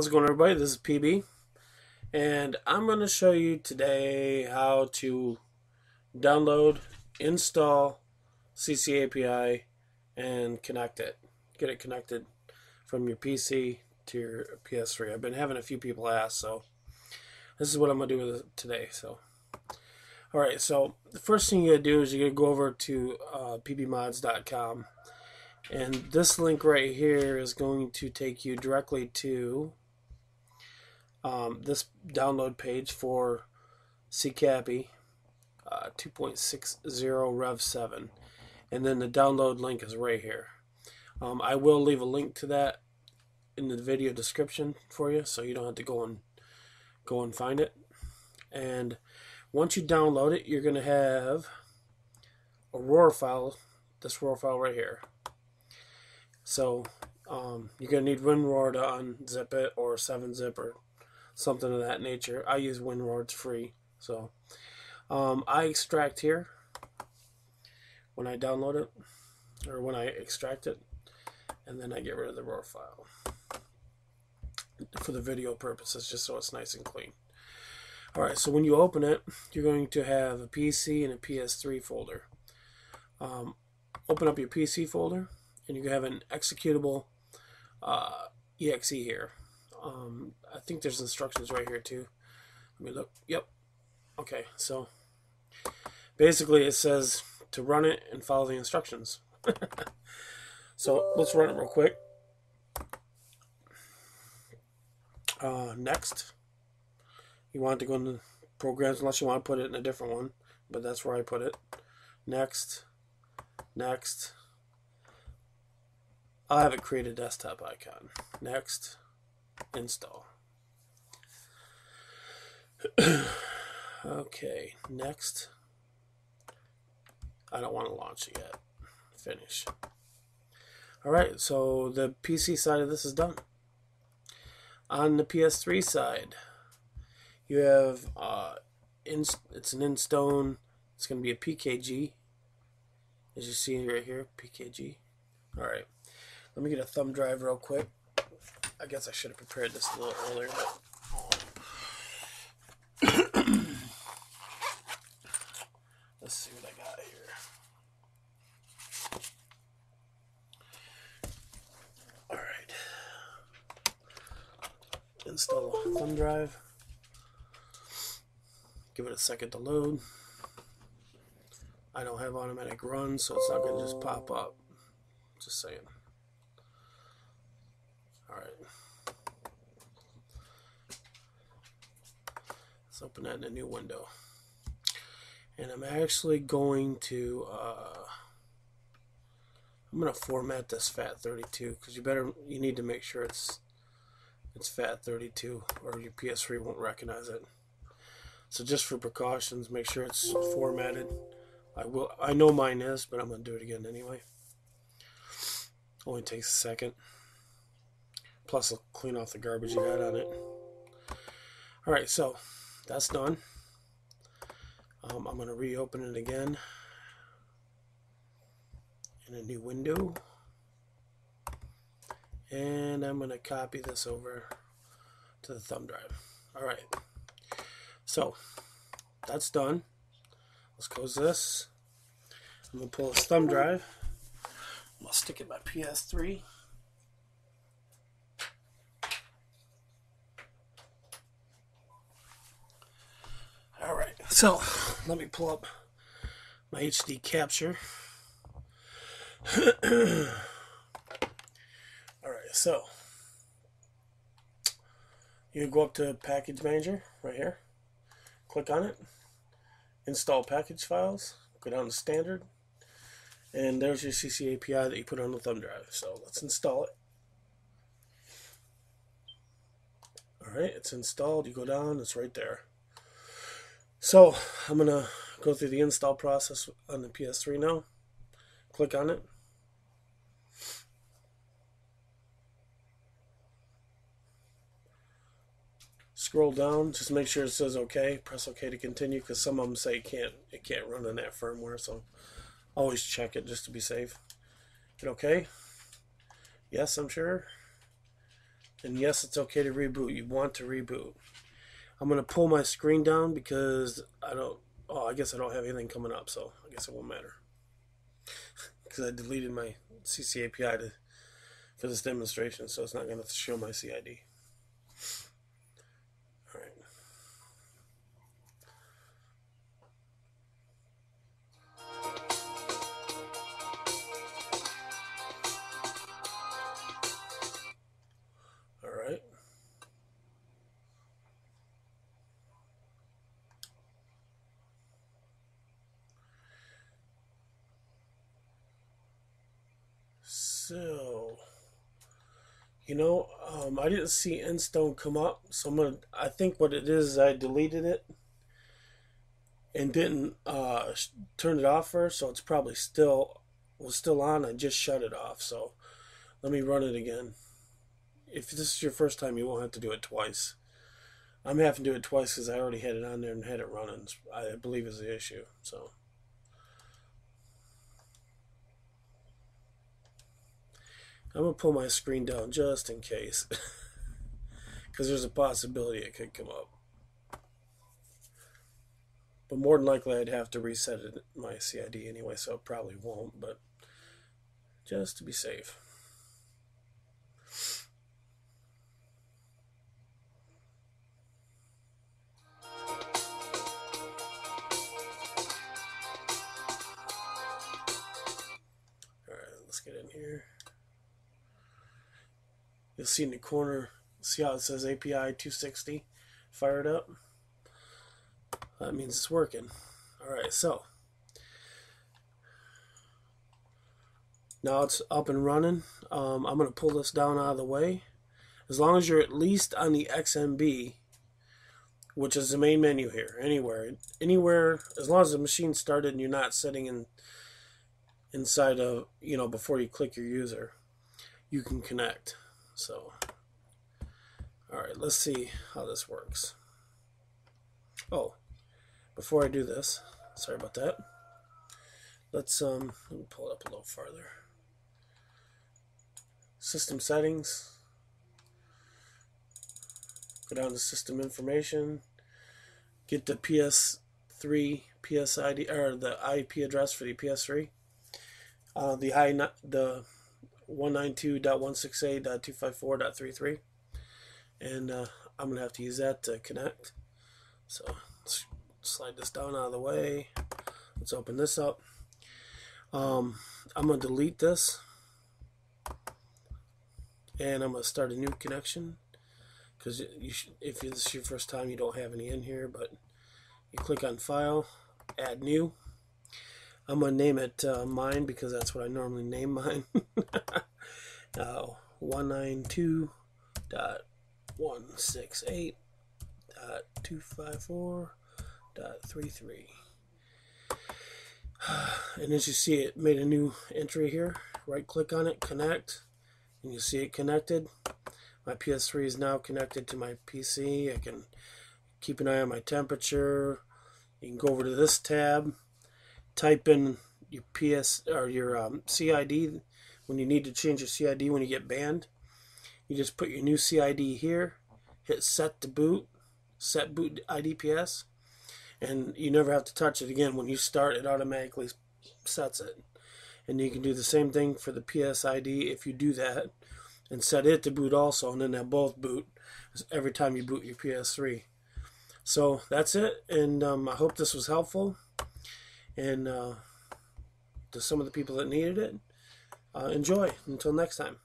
How's it going, everybody? This is PB, and I'm going to show you today how to download, install Ccapi, and connect it. Get it connected from your PC to your PS3. I've been having a few people ask, so this is what I'm going to do with it today. Alright, so the first thing you got to do is you got to go over to pbmodz.com. And this link right here is going to take you directly to this download page for Ccapi 2.60 Rev 7. And then the download link is right here. I will leave a link to that in the video description for you, so you don't have to go and find it. And once you download it, you're going to have a RAR file, this RAR file right here. So you're going to need WinRAR to unzip it, or 7-zip, or something of that nature. I use WinRAR, it's free. So I extract here when I download it, or when I extract it, and then I get rid of the RAR file for the video purposes, just so it's nice and clean. Alright, so when you open it, you're going to have a PC and a PS3 folder. Open up your PC folder, and you have an executable exe here. I think there's instructions right here too. Let me look. Yep. Okay, so basically it says to run it and follow the instructions. So let's run it real quick. Next. You want to go into programs, unless you want to put it in a different one, but that's where I put it. Next. Next. I have it create a desktop icon. Next. Install. Okay, next. I don't want to launch it yet. Finish. Alright, so the PC side of this is done. On the PS3 side, you have it's an InStone. It's going to be a PKG, as you see right here, PKG. Alright, let me get a thumb drive real quick. I guess I should have prepared this a little earlier, but let's see what I got here. Alright. Install thumb drive. Give it a second to load. I don't have automatic run, so it's not going to just pop up. Just saying. Alright. Let's open that in a new window. And I'm actually going to I'm going to format this FAT32, because you need to make sure it's FAT32, or your PS3 won't recognize it. So just for precautions, make sure it's formatted. I know mine is, but I'm going to do it again anyway. Only takes a second. Plus, I'll clean off the garbage you got on it. Alright, so that's done. I'm going to reopen it again in a new window. And I'm going to copy this over to the thumb drive. Alright, so that's done. Let's close this. I'm going to pull this thumb drive. I'm going to stick it in my PS3. Alright, so let me pull up my HD capture. Alright, so you go up to Package Manager right here, click on it, install package files, go down to Standard, and there's your Ccapi that you put on the thumb drive. So let's install it. Alright, it's installed. You go down, it's right there. So I'm going to go through the install process on the PS3 now. Click on it. Scroll down, just make sure it says OK. Press OK to continue, because some of them say it can't run on that firmware, so always check it just to be safe. Hit OK. Yes, I'm sure. And yes, it's okay to reboot. You want to reboot. I'm going to pull my screen down because I guess I don't have anything coming up, so I guess it won't matter. Because I deleted my Ccapi for this demonstration, so it's not going to show my CID. Alright. Alright. So, I didn't see Endstone come up, so I think what it is I deleted it and didn't turn it off first, so it's probably was still on. I just shut it off, so let me run it again. If this is your first time, you won't have to do it twice. I'm having to do it twice because I already had it on there and had it running, I believe is the issue, so. I'm going to pull my screen down just in case. Because there's a possibility it could come up. But more than likely I'd have to reset my CID anyway, so it probably won't. But just to be safe. Alright, let's get in here. You'll see in the corner, see how it says API 260 fired up? That means it's working. Alright, so now it's up and running. I'm going to pull this down out of the way. As long as you're at least on the XMB, which is the main menu here, anywhere, as long as the machine started and you're not sitting inside of, before you click your user, you can connect. So, alright, let's see how this works. Oh, before I do this, sorry about that. Let me pull it up a little farther. System settings. Go down to system information. Get the PS3 PSID, or the IP address for the PS3. The 192.168.254.33, and I'm going to have to use that to connect. So let's slide this down out of the way. Let's open this up. I'm going to delete this, and I'm going to start a new connection, because if this is your first time, you don't have any in here, but you click on File, Add New. I'm going to name it mine because that's what I normally name mine. 192.168.254.33. And as you see, it made a new entry here. Right click on it, connect, and you see it connected. My PS3 is now connected to my PC. I can keep an eye on my temperature. You can go over to this tab, type in your CID when you need to change your CID when you get banned. You just put your new CID here, hit set to boot, set boot IDPS, and you never have to touch it again. When you start, it automatically sets it. And you can do the same thing for the PSID if you do that, and set it to boot also, and then they'll both boot every time you boot your PS3. So that's it, and I hope this was helpful. And to some of the people that needed it, enjoy. Until next time.